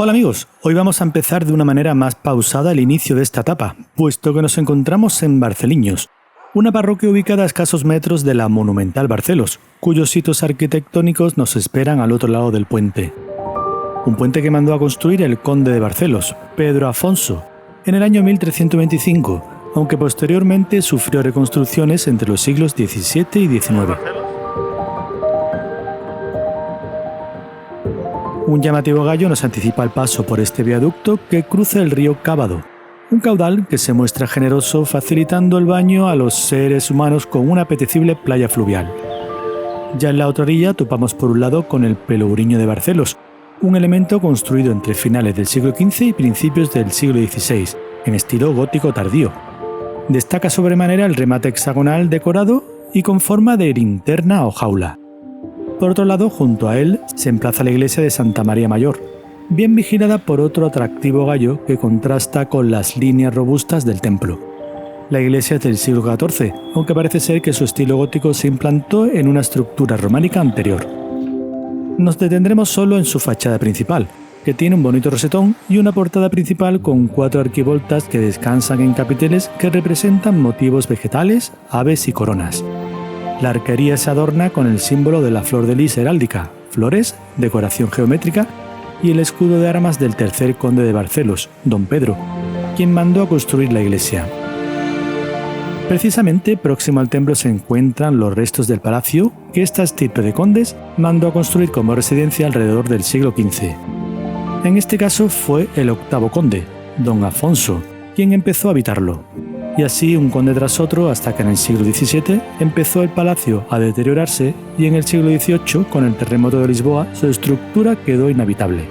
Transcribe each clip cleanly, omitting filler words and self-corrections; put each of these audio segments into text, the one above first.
Hola amigos, hoy vamos a empezar de una manera más pausada el inicio de esta etapa, puesto que nos encontramos en Barceliños, una parroquia ubicada a escasos metros de la monumental Barcelos, cuyos hitos arquitectónicos nos esperan al otro lado del puente. Un puente que mandó a construir el conde de Barcelos, Pedro Afonso, en el año 1325, aunque posteriormente sufrió reconstrucciones entre los siglos XVII y XIX. Un llamativo gallo nos anticipa el paso por este viaducto que cruza el río Cábado, un caudal que se muestra generoso facilitando el baño a los seres humanos con una apetecible playa fluvial. Ya en la otra orilla topamos por un lado con el Pelourinho de Barcelos, un elemento construido entre finales del siglo XV y principios del siglo XVI, en estilo gótico tardío. Destaca sobremanera el remate hexagonal decorado y con forma de linterna o jaula. Por otro lado, junto a él, se emplaza la iglesia de Santa María Mayor, bien vigilada por otro atractivo gallo que contrasta con las líneas robustas del templo. La iglesia es del siglo XIV, aunque parece ser que su estilo gótico se implantó en una estructura románica anterior. Nos detendremos solo en su fachada principal, que tiene un bonito rosetón y una portada principal con 4 arquivoltas que descansan en capiteles que representan motivos vegetales, aves y coronas. La arquería se adorna con el símbolo de la flor de lis heráldica, flores, decoración geométrica y el escudo de armas del tercer conde de Barcelos, don Pedro, quien mandó a construir la iglesia. Precisamente próximo al templo se encuentran los restos del palacio que esta estirpe de condes mandó a construir como residencia alrededor del siglo XV. En este caso fue el octavo conde, don Afonso, quien empezó a habitarlo. Y así un conde tras otro hasta que en el siglo XVII empezó el palacio a deteriorarse y en el siglo XVIII, con el terremoto de Lisboa, su estructura quedó inhabitable.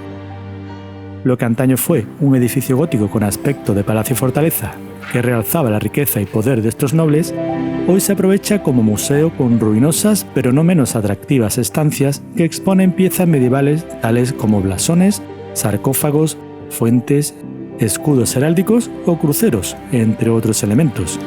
Lo que antaño fue un edificio gótico con aspecto de palacio-fortaleza, que realzaba la riqueza y poder de estos nobles, hoy se aprovecha como museo con ruinosas pero no menos atractivas estancias que exponen piezas medievales tales como blasones, sarcófagos, fuentes, escudos heráldicos o cruceros, entre otros elementos.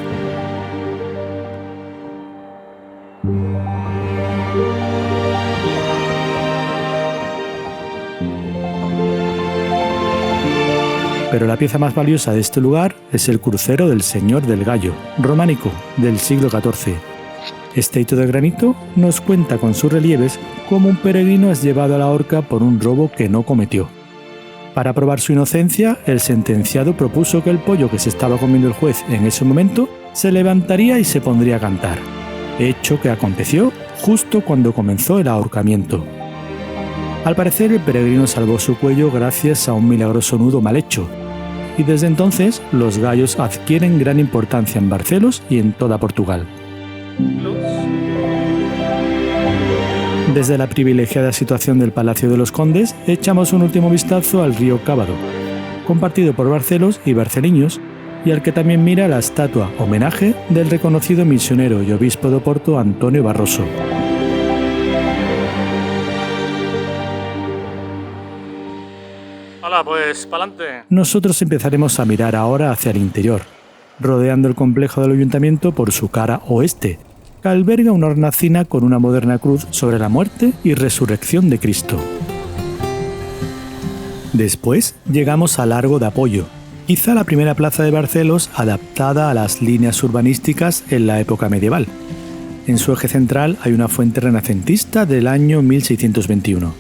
Pero la pieza más valiosa de este lugar es el crucero del Señor del Gallo, románico, del siglo XIV. Este hito de granito nos cuenta con sus relieves cómo un peregrino es llevado a la horca por un robo que no cometió. Para probar su inocencia, el sentenciado propuso que el pollo que se estaba comiendo el juez en ese momento se levantaría y se pondría a cantar, hecho que aconteció justo cuando comenzó el ahorcamiento. Al parecer, el peregrino salvó su cuello gracias a un milagroso nudo mal hecho, y desde entonces los gallos adquieren gran importancia en Barcelos y en toda Portugal. Desde la privilegiada situación del Palacio de los Condes, echamos un último vistazo al río Cábado, compartido por Barcelos y Barceliños, y al que también mira la estatua homenaje del reconocido misionero y obispo de Oporto Antonio Barroso. Hola, pues pa'lante. Nosotros empezaremos a mirar ahora hacia el interior, rodeando el complejo del ayuntamiento por su cara oeste, que alberga una hornacina con una moderna cruz sobre la muerte y resurrección de Cristo. Después llegamos al Largo de Apoyo, quizá la primera plaza de Barcelos adaptada a las líneas urbanísticas en la época medieval. En su eje central hay una fuente renacentista del año 1621.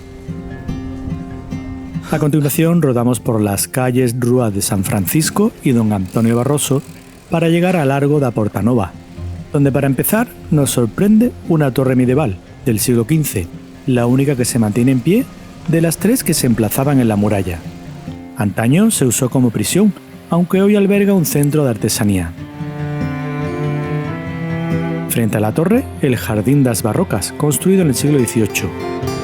A continuación rodamos por las calles Rúa de San Francisco y Don Antonio Barroso para llegar al Largo da Portanova, donde para empezar nos sorprende una torre medieval del siglo XV, la única que se mantiene en pie de las 3 que se emplazaban en la muralla. Antaño se usó como prisión, aunque hoy alberga un centro de artesanía. Frente a la torre, el Jardín das Barrocas, construido en el siglo XVIII.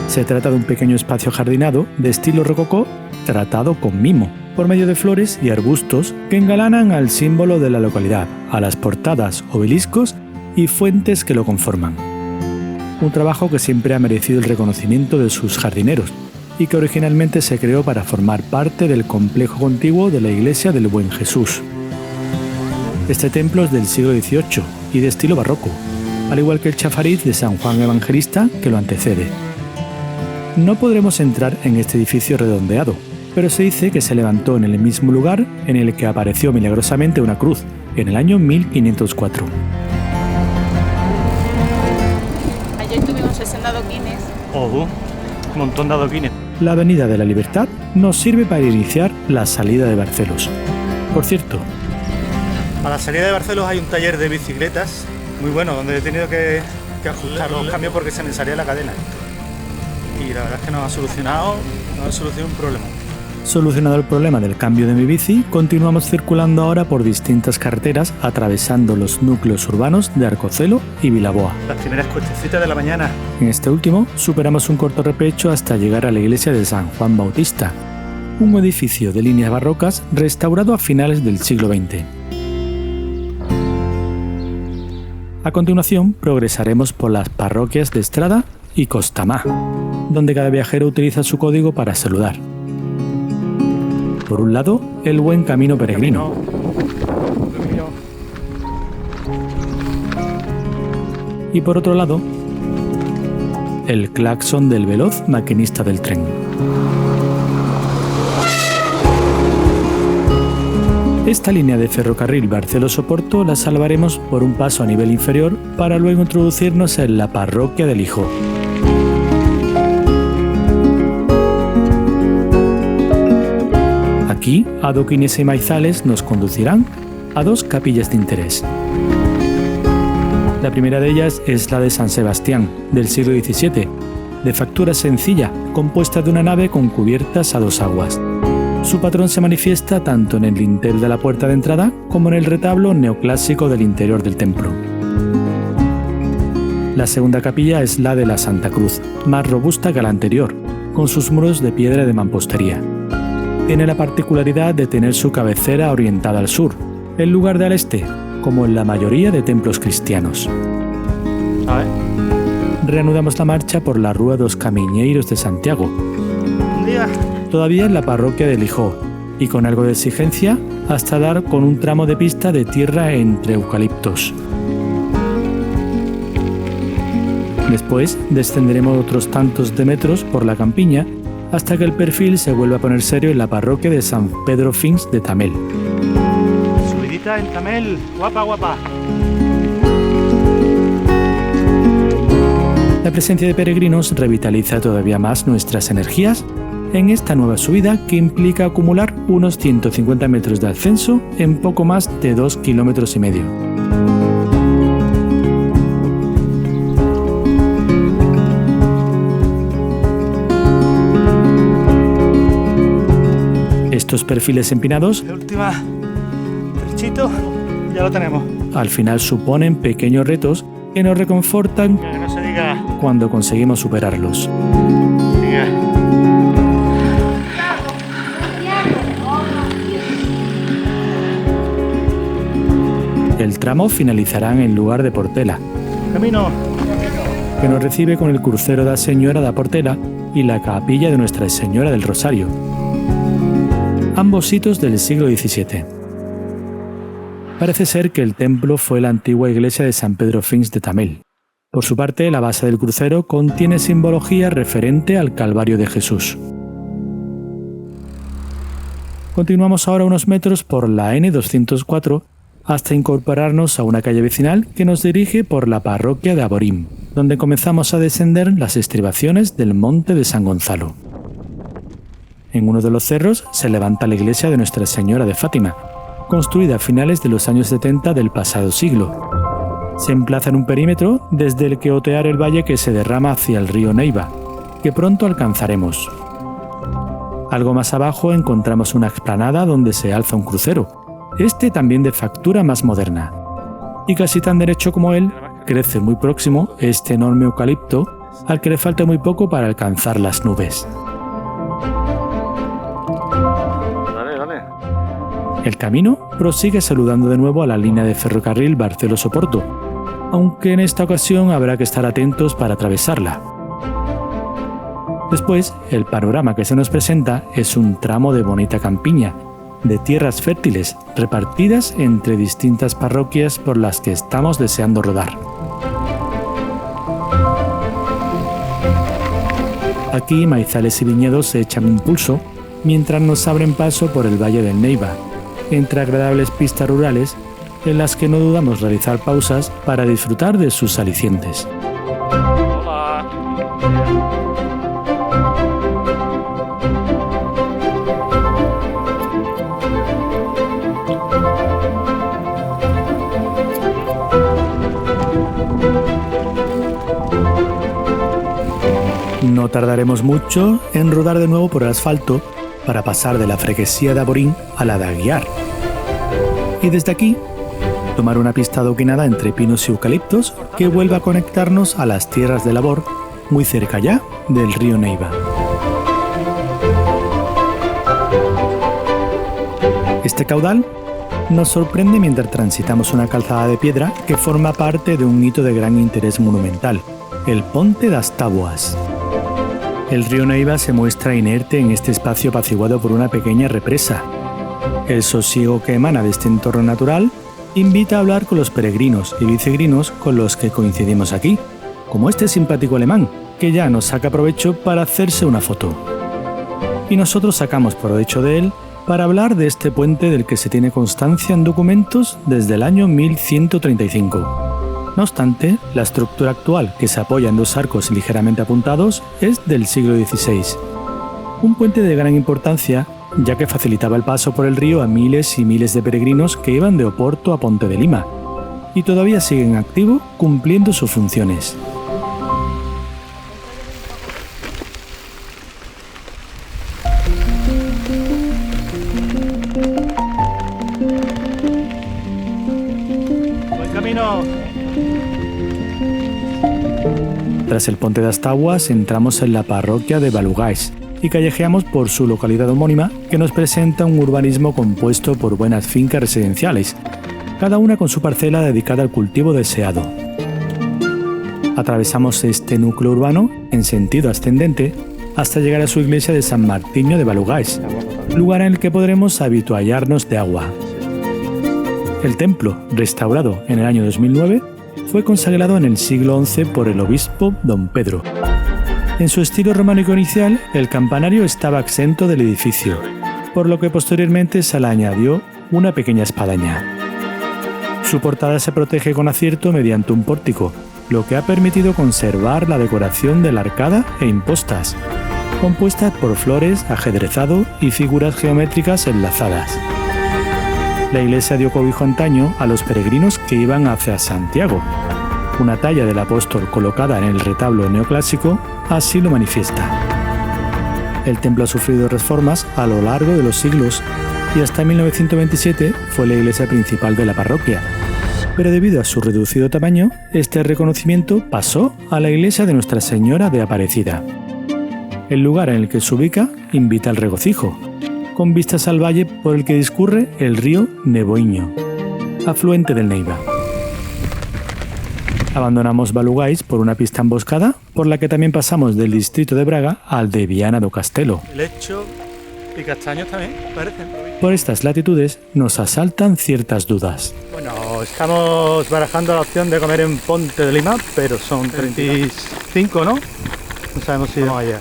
Se trata de un pequeño espacio jardinado de estilo rococó tratado con mimo, por medio de flores y arbustos que engalanan al símbolo de la localidad, a las portadas, obeliscos y fuentes que lo conforman. Un trabajo que siempre ha merecido el reconocimiento de sus jardineros y que originalmente se creó para formar parte del complejo contiguo de la iglesia del Buen Jesús. Este templo es del siglo XVIII y de estilo barroco, al igual que el chafariz de San Juan Evangelista que lo antecede. No podremos entrar en este edificio redondeado, pero se dice que se levantó en el mismo lugar en el que apareció milagrosamente una cruz, en el año 1504. Ayer tuvimos 60 adoquines. Un montón de adoquines. La Avenida de la Libertad nos sirve para iniciar la salida de Barcelos. Por cierto, A la salida de Barcelos hay un taller de bicicletas muy bueno, donde he tenido que ajustar los cambios porque se me salía la cadena. Y la verdad es que nos ha solucionado un problema. solucionado el problema del cambio de mi bici, continuamos circulando ahora por distintas carreteras atravesando los núcleos urbanos de Arcocelo y Vilaboa. Las primeras cuestecitas de la mañana. En este último, superamos un corto repecho hasta llegar a la iglesia de San Juan Bautista, un edificio de líneas barrocas restaurado a finales del siglo XX. A continuación, progresaremos por las parroquias de Estrada y Costamá, donde cada viajero utiliza su código para saludar. Por un lado, el buen camino peregrino. Y por otro lado, el claxon del veloz maquinista del tren. Esta línea de ferrocarril Barcelos-Oporto la salvaremos por un paso a nivel inferior para luego introducirnos en la parroquia del Hijo. Aquí, adoquines y maizales nos conducirán a dos capillas de interés. La primera de ellas es la de San Sebastián, del siglo XVII, de factura sencilla, compuesta de una nave con cubiertas a dos aguas. Su patrón se manifiesta tanto en el dintel de la puerta de entrada como en el retablo neoclásico del interior del templo. La segunda capilla es la de la Santa Cruz, más robusta que la anterior, con sus muros de piedra de mampostería. Tiene la particularidad de tener su cabecera orientada al sur, en lugar de al este, como en la mayoría de templos cristianos. Reanudamos la marcha por la Rúa dos Camiñeiros de Santiago, todavía en la parroquia del Lijó, y con algo de exigencia hasta dar con un tramo de pista de tierra entre eucaliptos. Después descenderemos otros tantos de metros por la campiña hasta que el perfil se vuelve a poner serio en la parroquia de San Pedro Fins de Tamel. Subidita en Tamel, guapa, guapa. La presencia de peregrinos revitaliza todavía más nuestras energías en esta nueva subida que implica acumular unos 150 metros de ascenso en poco más de 2,5 kilómetros. Estos perfiles empinados, La última trechito, ya lo tenemos. al final suponen pequeños retos que nos reconfortan Que no se diga. cuando conseguimos superarlos. Venga. El tramo finalizará en el lugar de Portela, Camino. que nos recibe con el crucero da Señora da Portela y la capilla de Nuestra Señora del Rosario, ambos sitios del siglo XVII. Parece ser que el templo fue la antigua iglesia de San Pedro Fins de Tamel. Por su parte, la base del crucero contiene simbología referente al Calvario de Jesús. Continuamos ahora unos metros por la N204 hasta incorporarnos a una calle vecinal que nos dirige por la parroquia de Aborín, donde comenzamos a descender las estribaciones del monte de San Gonzalo. En uno de los cerros se levanta la iglesia de Nuestra Señora de Fátima, construida a finales de los años 70 del pasado siglo. Se emplaza en un perímetro desde el que otear el valle que se derrama hacia el río Neiva, que pronto alcanzaremos. Algo más abajo encontramos una explanada donde se alza un crucero, este también de factura más moderna. Y casi tan derecho como él, crece muy próximo este enorme eucalipto al que le falta muy poco para alcanzar las nubes. Dale. El camino prosigue saludando de nuevo a la línea de ferrocarril Barcelos-Oporto, aunque en esta ocasión habrá que estar atentos para atravesarla. Después, el panorama que se nos presenta es un tramo de bonita campiña, de tierras fértiles repartidas entre distintas parroquias por las que estamos deseando rodar. Aquí maizales y viñedos se echan un pulso mientras nos abren paso por el Valle del Neiva, entre agradables pistas rurales en las que no dudamos realizar pausas para disfrutar de sus alicientes. No tardaremos mucho en rodar de nuevo por el asfalto para pasar de la freguesía de Aborín a la de Aguiar. Y desde aquí, tomar una pista adoquinada entre pinos y eucaliptos que vuelva a conectarnos a las tierras de labor, muy cerca ya del río Neiva. Este caudal nos sorprende mientras transitamos una calzada de piedra que forma parte de un hito de gran interés monumental, el Ponte das Táboas. El río Neiva se muestra inerte en este espacio apaciguado por una pequeña represa. El sosiego que emana de este entorno natural invita a hablar con los peregrinos y vicegrinos con los que coincidimos aquí, como este simpático alemán, que ya nos saca provecho para hacerse una foto. Y nosotros sacamos provecho de él para hablar de este puente del que se tiene constancia en documentos desde el año 1135. No obstante, la estructura actual, que se apoya en dos arcos ligeramente apuntados, es del siglo XVI. Un puente de gran importancia, ya que facilitaba el paso por el río a miles y miles de peregrinos que iban de Oporto a Ponte de Lima, y todavía sigue en activo cumpliendo sus funciones. Buen camino. Tras el Ponte das Táboas entramos en la parroquia de Balugáis y callejeamos por su localidad homónima, que nos presenta un urbanismo compuesto por buenas fincas residenciales, cada una con su parcela dedicada al cultivo deseado. Atravesamos este núcleo urbano en sentido ascendente hasta llegar a su iglesia de San Martiño de Balugáis, lugar en el que podremos habituallarnos de agua. El templo, restaurado en el año 2009, fue consagrado en el siglo XI por el obispo Don Pedro. En su estilo románico inicial, el campanario estaba exento del edificio, por lo que posteriormente se le añadió una pequeña espadaña. Su portada se protege con acierto mediante un pórtico, lo que ha permitido conservar la decoración de la arcada e impostas, compuestas por flores, ajedrezado y figuras geométricas enlazadas. La iglesia dio cobijo antaño a los peregrinos que iban hacia Santiago. Una talla del apóstol colocada en el retablo neoclásico así lo manifiesta. El templo ha sufrido reformas a lo largo de los siglos y hasta 1927 fue la iglesia principal de la parroquia, pero debido a su reducido tamaño, este reconocimiento pasó a la iglesia de Nuestra Señora de Aparecida. El lugar en el que se ubica invita al regocijo, con vistas al valle por el que discurre el río Neboiño, afluente del Neiva. Abandonamos Balugáis por una pista emboscada, por la que también pasamos del distrito de Braga al de Viana do Castelo. Lecho y castaños también, parecen. Por estas latitudes nos asaltan ciertas dudas. Bueno, estamos barajando la opción de comer en Ponte de Lima, pero son 35, ¿no? No sabemos si vamos allá.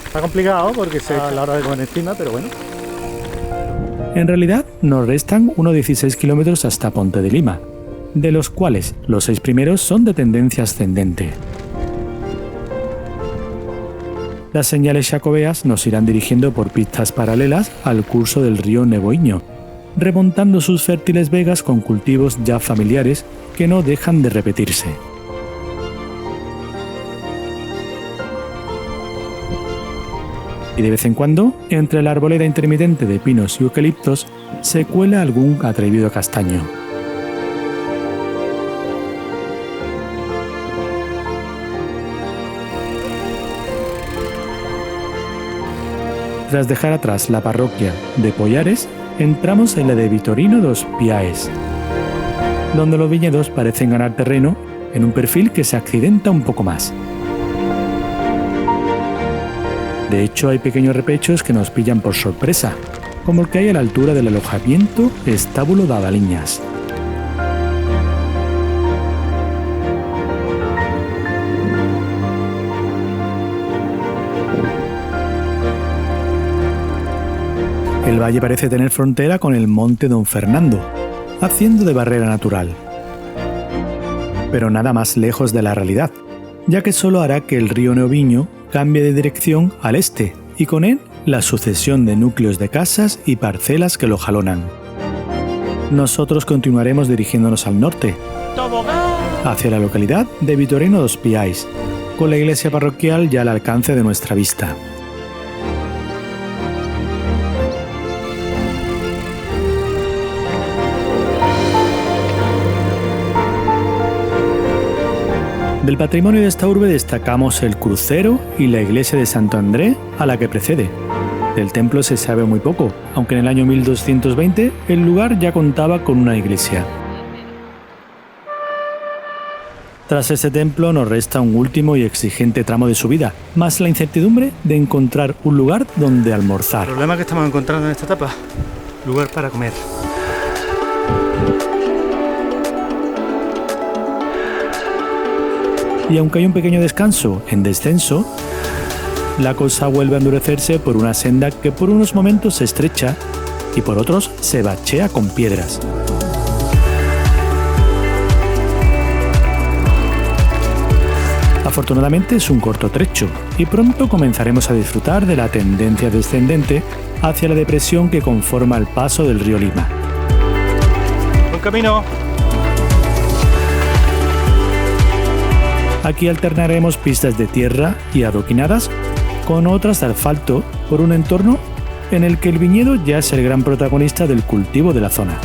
Está complicado porque se a la hora de comer encima, pero bueno. En realidad nos restan unos 16 kilómetros hasta Ponte de Lima, de los cuales los 6 primeros son de tendencia ascendente. Las señales jacobeas nos irán dirigiendo por pistas paralelas al curso del río Neboiño, remontando sus fértiles vegas con cultivos ya familiares que no dejan de repetirse. Y de vez en cuando, entre la arboleda intermitente de pinos y eucaliptos, se cuela algún atrevido castaño. Tras dejar atrás la parroquia de Pollares, entramos en la de Vitorino dos Piaes, donde los viñedos parecen ganar terreno en un perfil que se accidenta un poco más. De hecho, hay pequeños repechos que nos pillan por sorpresa, como el que hay a la altura del alojamiento Estábulo de Abaliñas. El valle parece tener frontera con el monte Don Fernando, haciendo de barrera natural. Pero nada más lejos de la realidad, ya que solo hará que el río Neoviño cambie de dirección al este y con él la sucesión de núcleos de casas y parcelas que lo jalonan. Nosotros continuaremos dirigiéndonos al norte, hacia la localidad de Vitorino dos Piais, con la iglesia parroquial ya al alcance de nuestra vista. Del patrimonio de esta urbe destacamos el crucero y la iglesia de Santo André a la que precede. Del templo se sabe muy poco, aunque en el año 1220 el lugar ya contaba con una iglesia. Tras este templo nos resta un último y exigente tramo de subida, más la incertidumbre de encontrar un lugar donde almorzar. El problema que estamos encontrando en esta etapa, lugar para comer. Y aunque hay un pequeño descanso en descenso, la cosa vuelve a endurecerse por una senda que por unos momentos se estrecha y por otros se bachea con piedras. Afortunadamente es un corto trecho y pronto comenzaremos a disfrutar de la tendencia descendente hacia la depresión que conforma el paso del río Lima. ¡Buen camino! Aquí alternaremos pistas de tierra y adoquinadas con otras de asfalto por un entorno en el que el viñedo ya es el gran protagonista del cultivo de la zona.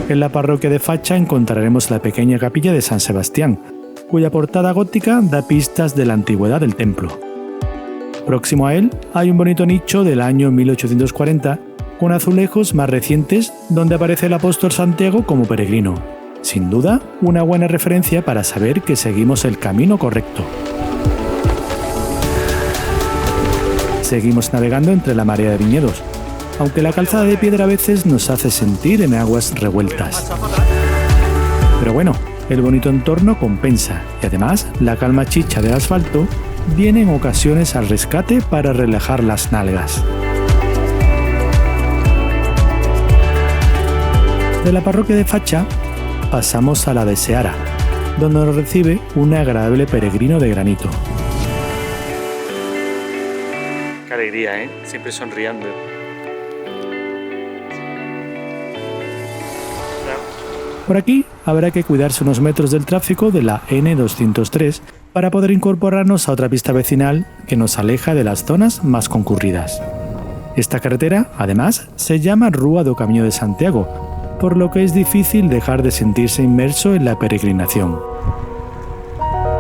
En la parroquia de Facha encontraremos la pequeña capilla de San Sebastián, cuya portada gótica da pistas de la antigüedad del templo. Próximo a él hay un bonito nicho del año 1840 con azulejos más recientes donde aparece el apóstol Santiago como peregrino. Sin duda, una buena referencia para saber que seguimos el camino correcto. Seguimos navegando entre la marea de viñedos, aunque la calzada de piedra a veces nos hace sentir en aguas revueltas. Pero bueno, el bonito entorno compensa y además la calma chicha del asfalto viene en ocasiones al rescate para relajar las nalgas. De la parroquia de Facha pasamos a la de Seara, donde nos recibe un agradable peregrino de granito. Qué alegría, ¿eh? Siempre sonriendo. Por aquí habrá que cuidarse unos metros del tráfico de la N203 para poder incorporarnos a otra pista vecinal que nos aleja de las zonas más concurridas. Esta carretera, además, se llama Rúa do Camiño de Santiago, por lo que es difícil dejar de sentirse inmerso en la peregrinación.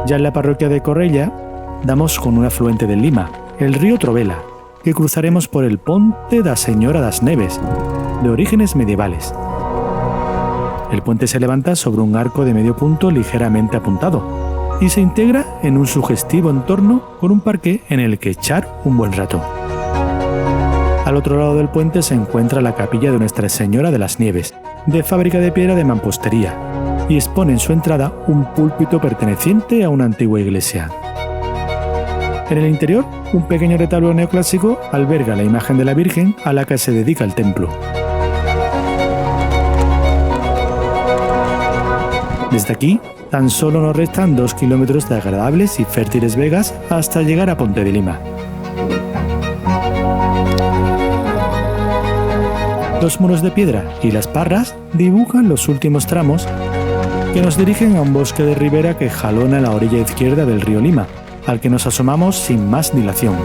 Ya en la parroquia de Corrella, damos con un afluente del Lima, el río Trovela, que cruzaremos por el Ponte da Señora das Neves, de orígenes medievales. El puente se levanta sobre un arco de medio punto ligeramente apuntado y se integra en un sugestivo entorno con un parque en el que echar un buen rato. Al otro lado del puente se encuentra la capilla de Nuestra Señora de las Nieves, de fábrica de piedra de mampostería, y expone en su entrada un púlpito perteneciente a una antigua iglesia. En el interior, un pequeño retablo neoclásico alberga la imagen de la Virgen a la que se dedica el templo. Desde aquí, tan solo nos restan 2 kilómetros de agradables y fértiles vegas hasta llegar a Ponte de Lima. Los muros de piedra y las parras dibujan los últimos tramos que nos dirigen a un bosque de ribera que jalona la orilla izquierda del río Lima, al que nos asomamos sin más dilación.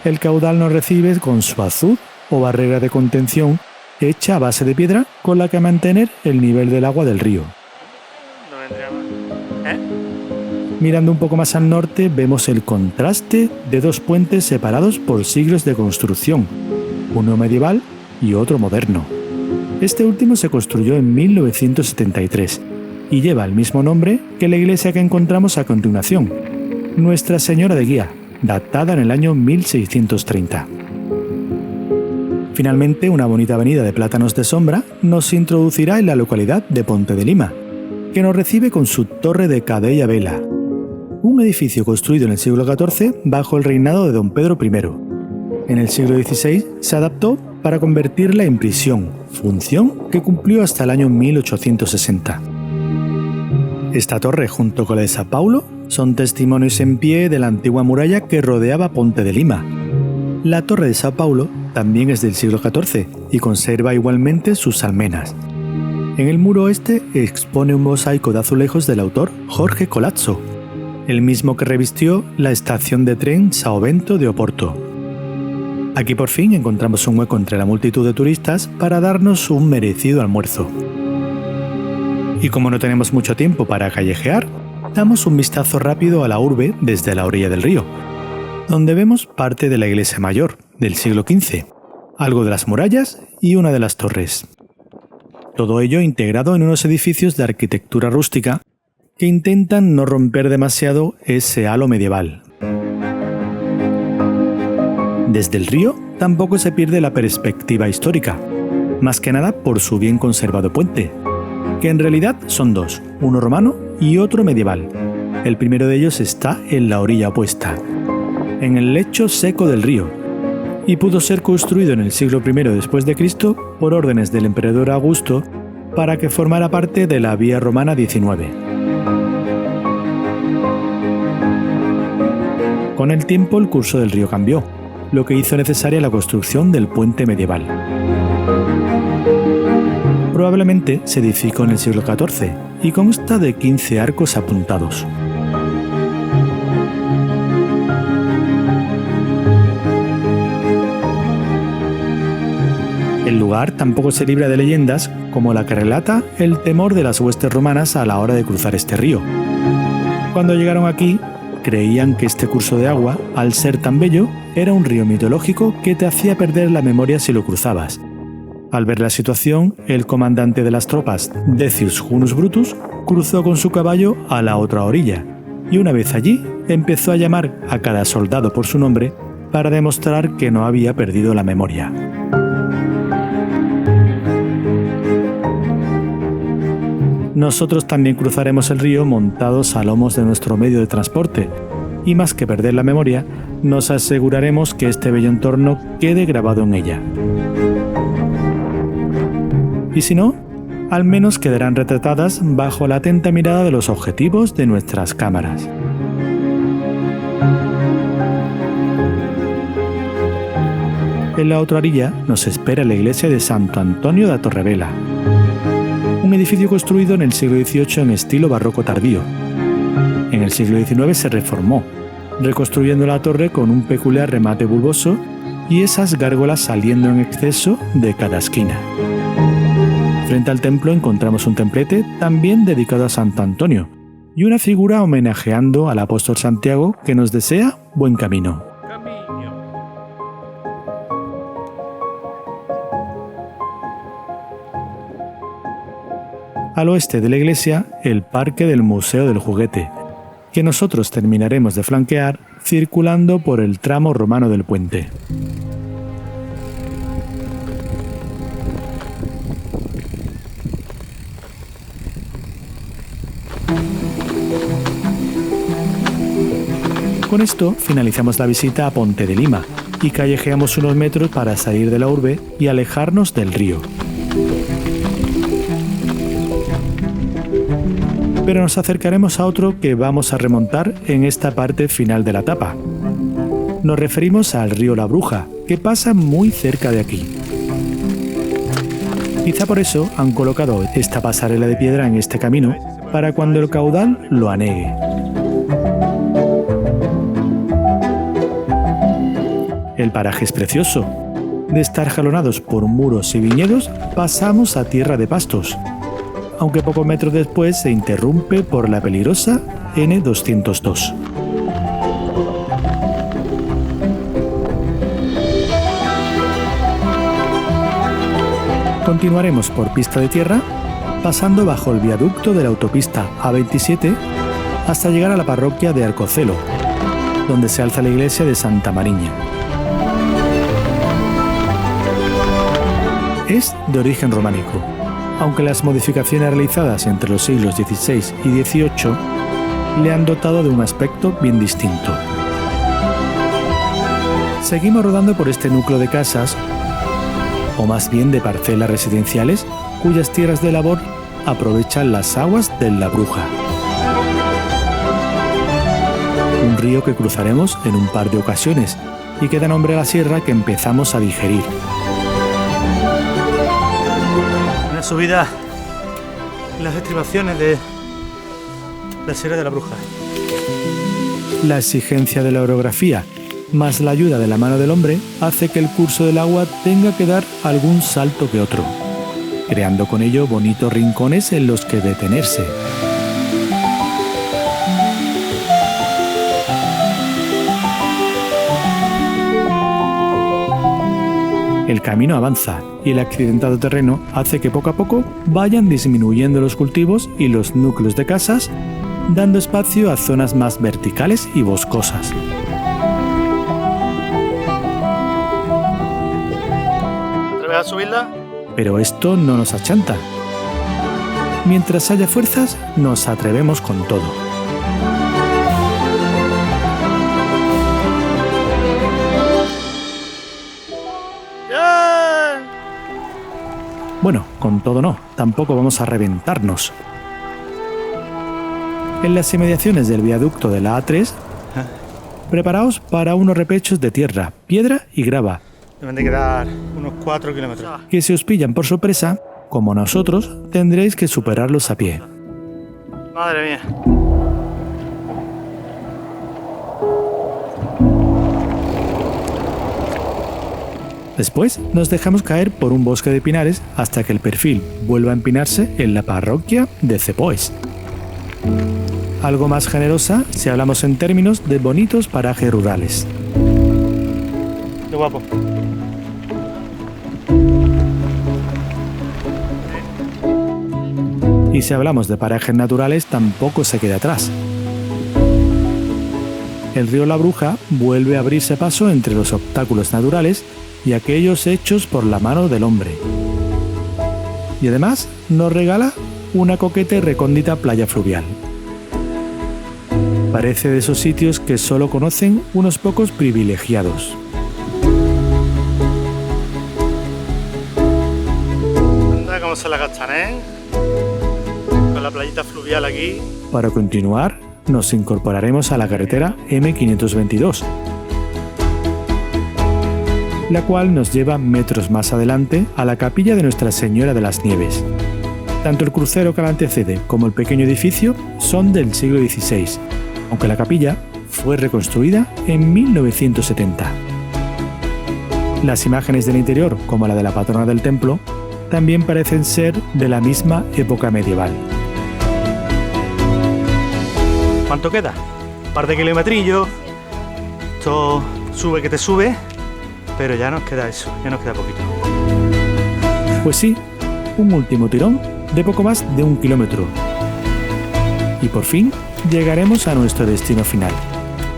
El caudal nos recibe con su azud o barrera de contención hecha a base de piedra con la que mantener el nivel del agua del río. No vendría mal. Mirando un poco más al norte vemos el contraste de dos puentes separados por siglos de construcción, uno medieval y otro moderno. Este último se construyó en 1973 y lleva el mismo nombre que la iglesia que encontramos a continuación, Nuestra Señora de Guía, datada en el año 1630. Finalmente, una bonita avenida de plátanos de sombra nos introducirá en la localidad de Ponte de Lima, que nos recibe con su torre de cadella vela, un edificio construido en el siglo XIV bajo el reinado de don Pedro I. En el siglo XVI se adaptó para convertirla en prisión, función que cumplió hasta el año 1860. Esta torre, junto con la de Sao Paulo, son testimonios en pie de la antigua muralla que rodeaba Ponte de Lima. La torre de Sao Paulo también es del siglo XIV y conserva igualmente sus almenas. En el muro oeste expone un mosaico de azulejos del autor Jorge Colazzo, el mismo que revistió la estación de tren São Bento de Oporto. Aquí por fin encontramos un hueco entre la multitud de turistas para darnos un merecido almuerzo. Y como no tenemos mucho tiempo para callejear, damos un vistazo rápido a la urbe desde la orilla del río, donde vemos parte de la iglesia mayor del siglo XV, algo de las murallas y una de las torres. Todo ello integrado en unos edificios de arquitectura rústica que intentan no romper demasiado ese halo medieval. Desde el río tampoco se pierde la perspectiva histórica, más que nada por su bien conservado puente, que en realidad son dos, uno romano y otro medieval. El primero de ellos está en la orilla opuesta, en el lecho seco del río, y pudo ser construido en el siglo I después de Cristo por órdenes del emperador Augusto para que formara parte de la Vía Romana 19. Con el tiempo el curso del río cambió, lo que hizo necesaria la construcción del puente medieval. Probablemente se edificó en el siglo XIV y consta de 15 arcos apuntados. El lugar tampoco se libra de leyendas como la que relata el temor de las huestes romanas a la hora de cruzar este río. Cuando llegaron aquí, creían que este curso de agua, al ser tan bello, era un río mitológico que te hacía perder la memoria si lo cruzabas. Al ver la situación, el comandante de las tropas, Decius Junius Brutus, cruzó con su caballo a la otra orilla, y una vez allí, empezó a llamar a cada soldado por su nombre para demostrar que no había perdido la memoria. Nosotros también cruzaremos el río montados a lomos de nuestro medio de transporte, y más que perder la memoria, nos aseguraremos que este bello entorno quede grabado en ella. Y si no, al menos quedarán retratadas bajo la atenta mirada de los objetivos de nuestras cámaras. En la otra orilla nos espera la iglesia de Santo Antonio da Torrevela, un edificio construido en el siglo XVIII en estilo barroco tardío. En el siglo XIX se reformó, reconstruyendo la torre con un peculiar remate bulboso y esas gárgolas saliendo en exceso de cada esquina. Frente al templo encontramos un templete también dedicado a Santo Antonio y una figura homenajeando al apóstol Santiago que nos desea buen camino. Al oeste de la iglesia, el parque del Museo del Juguete, que nosotros terminaremos de flanquear circulando por el tramo romano del puente. Con esto finalizamos la visita a Ponte de Lima y callejeamos unos metros para salir de la urbe y alejarnos del río. Pero nos acercaremos a otro que vamos a remontar en esta parte final de la etapa. Nos referimos al río La Bruja, que pasa muy cerca de aquí. Quizá por eso han colocado esta pasarela de piedra en este camino, para cuando el caudal lo anegue. El paraje es precioso. De estar jalonados por muros y viñedos, pasamos a tierra de pastos, aunque pocos metros después se interrumpe por la peligrosa N202. Continuaremos por pista de tierra, pasando bajo el viaducto de la autopista A27 hasta llegar a la parroquia de Arcocelo, donde se alza la iglesia de Santa Mariña. es de origen románico, aunque las modificaciones realizadas entre los siglos XVI y XVIII le han dotado de un aspecto bien distinto. Seguimos rodando por este núcleo de casas, o más bien de parcelas residenciales, cuyas tierras de labor aprovechan las aguas del La Bruja. Un río que cruzaremos en un par de ocasiones y que da nombre a la sierra que empezamos a digerir. Una subida en las estribaciones de la Sierra de la Bruja. La exigencia de la orografía, más la ayuda de la mano del hombre, hace que el curso del agua tenga que dar algún salto que otro, creando con ello bonitos rincones en los que detenerse. El camino avanza y el accidentado terreno hace que poco a poco vayan disminuyendo los cultivos y los núcleos de casas, dando espacio a zonas más verticales y boscosas. ¿Te atreves a subirla? Pero esto no nos achanta. Mientras haya fuerzas, nos atrevemos con todo. Bueno, con todo no, tampoco vamos a reventarnos. En las inmediaciones del viaducto de la A3, preparaos para unos repechos de tierra, piedra y grava, Deben de quedar unos 4 kilómetros. que si os pillan por sorpresa, como nosotros, tendréis que superarlos a pie. Madre mía. Después nos dejamos caer por un bosque de pinares hasta que el perfil vuelva a empinarse en la parroquia de Cepoes. Algo más generosa si hablamos en términos de bonitos parajes rurales. Qué guapo. Y si hablamos de parajes naturales tampoco se queda atrás. El río La Bruja vuelve a abrirse paso entre los obstáculos naturales y aquellos hechos por la mano del hombre. Y además nos regala una coqueta y recóndita playa fluvial. Parece de esos sitios que solo conocen unos pocos privilegiados. Anda cómo se la gastan, ¿eh? Con la playita fluvial aquí. Para continuar, nos incorporaremos a la carretera M522, la cual nos lleva metros más adelante a la capilla de Nuestra Señora de las Nieves. Tanto el crucero que la antecede como el pequeño edificio son del siglo XVI, aunque la capilla fue reconstruida en 1970. Las imágenes del interior, como la de la patrona del templo, también parecen ser de la misma época medieval. ¿Cuánto queda? Un par de kilometrillos. Esto sube que te sube, pero ya nos queda eso, ya nos queda poquito. Pues sí, un último tirón de poco más de 1 kilómetro. Y por fin llegaremos a nuestro destino final,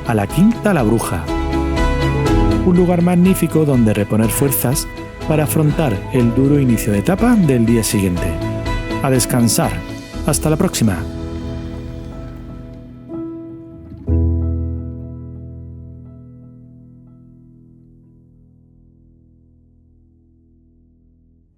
a la Quinta La Bruja. Un lugar magnífico donde reponer fuerzas para afrontar el duro inicio de etapa del día siguiente. A descansar. Hasta la próxima.